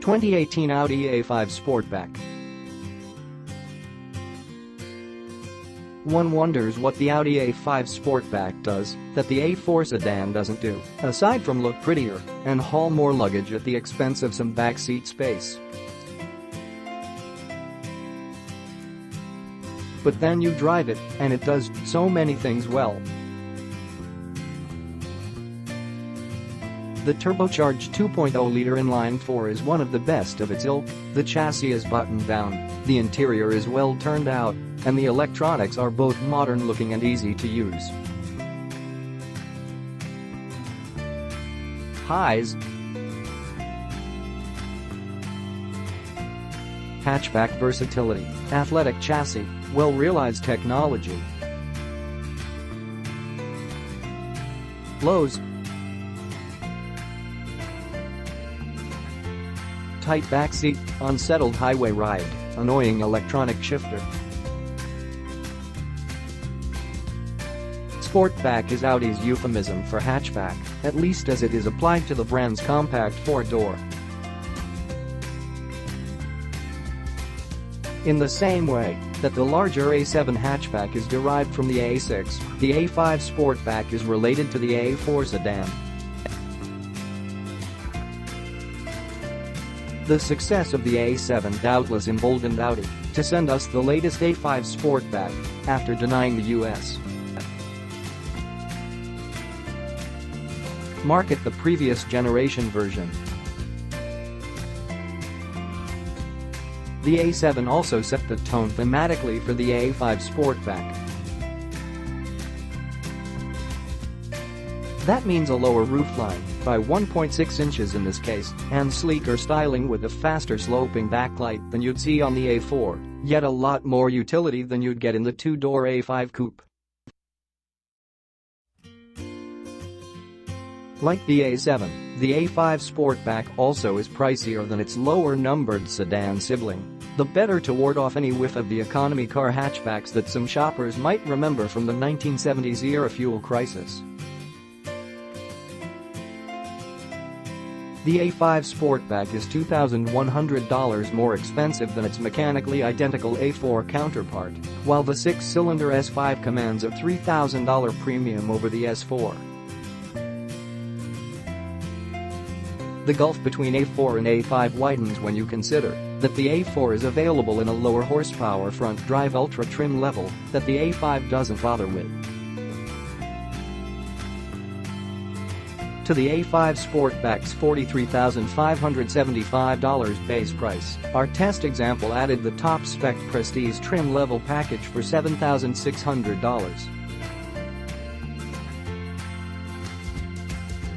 2018 Audi A5 Sportback. One wonders what the Audi A5 Sportback does that the A4 sedan doesn't do, aside from look prettier and haul more luggage at the expense of some backseat space. But then you drive it, and it does so many things well. The turbocharged 2.0-liter inline-four is one of the best of its ilk. The chassis is buttoned down, the interior is well turned out, and the electronics are both modern-looking and easy to use. Highs. Hatchback versatility, athletic chassis, well-realized technology. Lows. Tight backseat, unsettled highway ride, annoying electronic shifter. Sportback is Audi's euphemism for hatchback, at least as it is applied to the brand's compact four-door. In the same way that the larger A7 hatchback is derived from the A6, the A5 Sportback is related to the A4 sedan. The success of the A7 doubtless emboldened Audi to send us the latest A5 Sportback after denying the US market the previous generation version. The A7 also set the tone thematically for the A5 Sportback. That means a lower roofline, by 1.6 inches in this case, and sleeker styling with a faster sloping backlight than you'd see on the A4, yet a lot more utility than you'd get in the two-door A5 coupe. Like the A7, the A5 Sportback also is pricier than its lower-numbered sedan sibling, the better to ward off any whiff of the economy car hatchbacks that some shoppers might remember from the 1970s-era fuel crisis. The A5 Sportback is $2,100 more expensive than its mechanically identical A4 counterpart, while the six-cylinder S5 commands a $3,000 premium over the S4. The gulf between A4 and A5 widens when you consider that the A4 is available in a lower horsepower front-drive ultra-trim level that the A5 doesn't bother with. To the A5 Sportback's $43,575 base price, our test example added the top-spec Prestige trim level package for $7,600.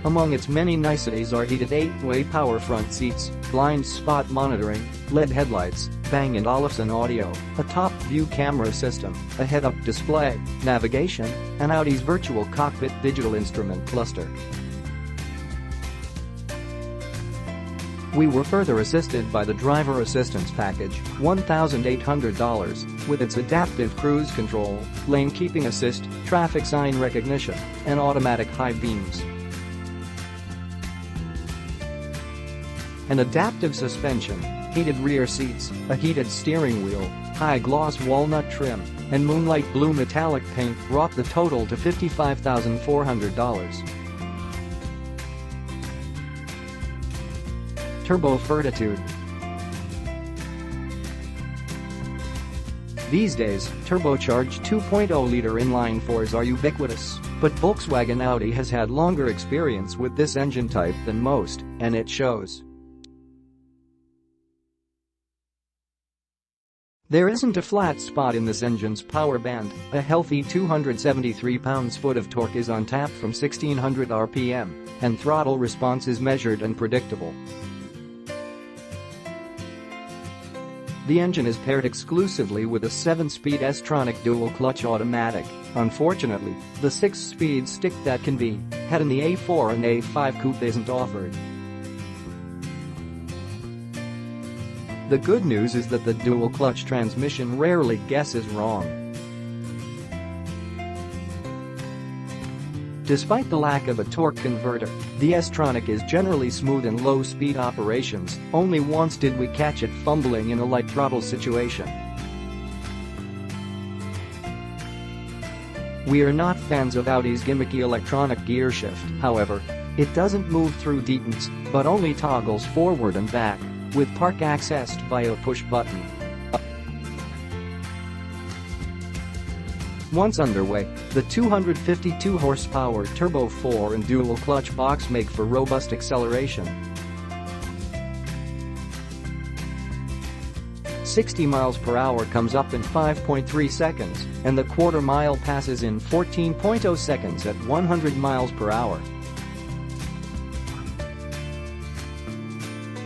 Among its many niceties are heated 8-way power front seats, blind spot monitoring, LED headlights, Bang & Olufsen audio, a top-view camera system, a head-up display, navigation, and Audi's virtual cockpit digital instrument cluster. We were further assisted by the driver assistance package, $1,800, with its adaptive cruise control, lane keeping assist, traffic sign recognition, and automatic high beams. An adaptive suspension, heated rear seats, a heated steering wheel, high-gloss walnut trim, and moonlight blue metallic paint brought the total to $55,400. Turbo Fortitude. These days, turbocharged 2.0-liter inline-fours are ubiquitous, but Volkswagen Audi has had longer experience with this engine type than most, and it shows. There isn't a flat spot in this engine's power band, a healthy 273 pounds-foot of torque is on tap from 1600 RPM, and throttle response is measured and predictable. The engine is paired exclusively with a 7-speed S-tronic dual-clutch automatic. Unfortunately, the 6-speed stick that can be had in the A4 and A5 coupe isn't offered. The good news is that the dual-clutch transmission rarely guesses wrong. Despite the lack of a torque converter, the S-Tronic is generally smooth in low-speed operations. Only once did we catch it fumbling in a light throttle situation. We are not fans of Audi's gimmicky electronic gear shift, however. It doesn't move through deepens, but only toggles forward and back, with park accessed via a push button. Once underway, the 252 horsepower Turbo 4 and dual clutch box make for robust acceleration. 60 miles per hour comes up in 5.3 seconds, and the quarter mile passes in 14.0 seconds at 100 miles per hour.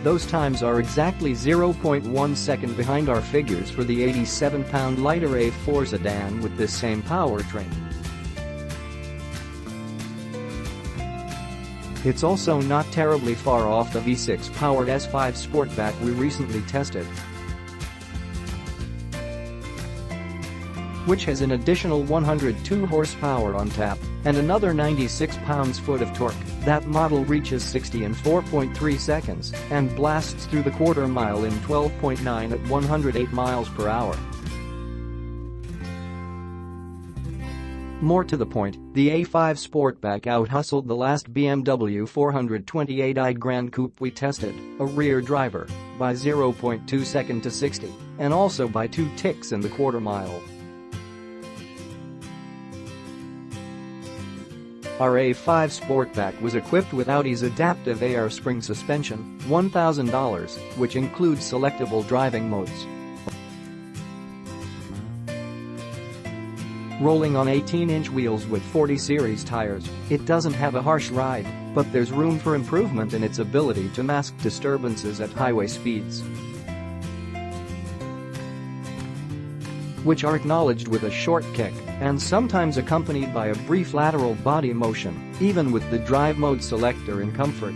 Those times are exactly 0.1 second behind our figures for the 87-pound lighter A4 sedan with this same powertrain. It's also not terribly far off the V6-powered S5 Sportback we recently tested, which has an additional 102 horsepower on tap and another 96 pounds-foot of torque. That model reaches 60 in 4.3 seconds and blasts through the quarter mile in 12.9 at 108 miles per hour. More to the point, the A5 Sportback out-hustled the last BMW 428i Grand Coupe we tested, a rear driver, by 0.2 second to 60, and also by 2 ticks in the quarter mile. Our A5 Sportback was equipped with Audi's adaptive air spring suspension, $1,000, which includes selectable driving modes. Rolling on 18-inch wheels with 40 series tires, it doesn't have a harsh ride, but there's room for improvement in its ability to mask disturbances at highway speeds, which are acknowledged with a short kick and sometimes accompanied by a brief lateral body motion, even with the drive mode selector in comfort.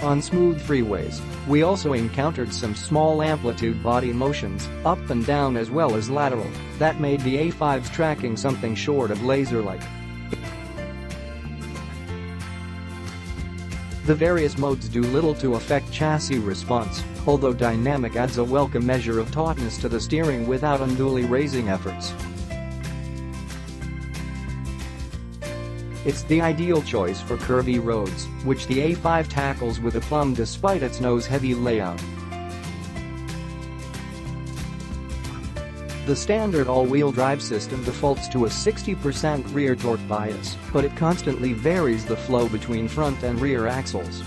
On smooth freeways, we also encountered some small amplitude body motions, up and down as well as lateral, that made the A5's tracking something short of laser-like. The various modes do little to affect chassis response, although dynamic adds a welcome measure of tautness to the steering without unduly raising efforts. It's the ideal choice for curvy roads, which the A5 tackles with aplomb despite its nose-heavy layout. The standard all-wheel drive system defaults to a 60% rear torque bias, but it constantly varies the flow between front and rear axles.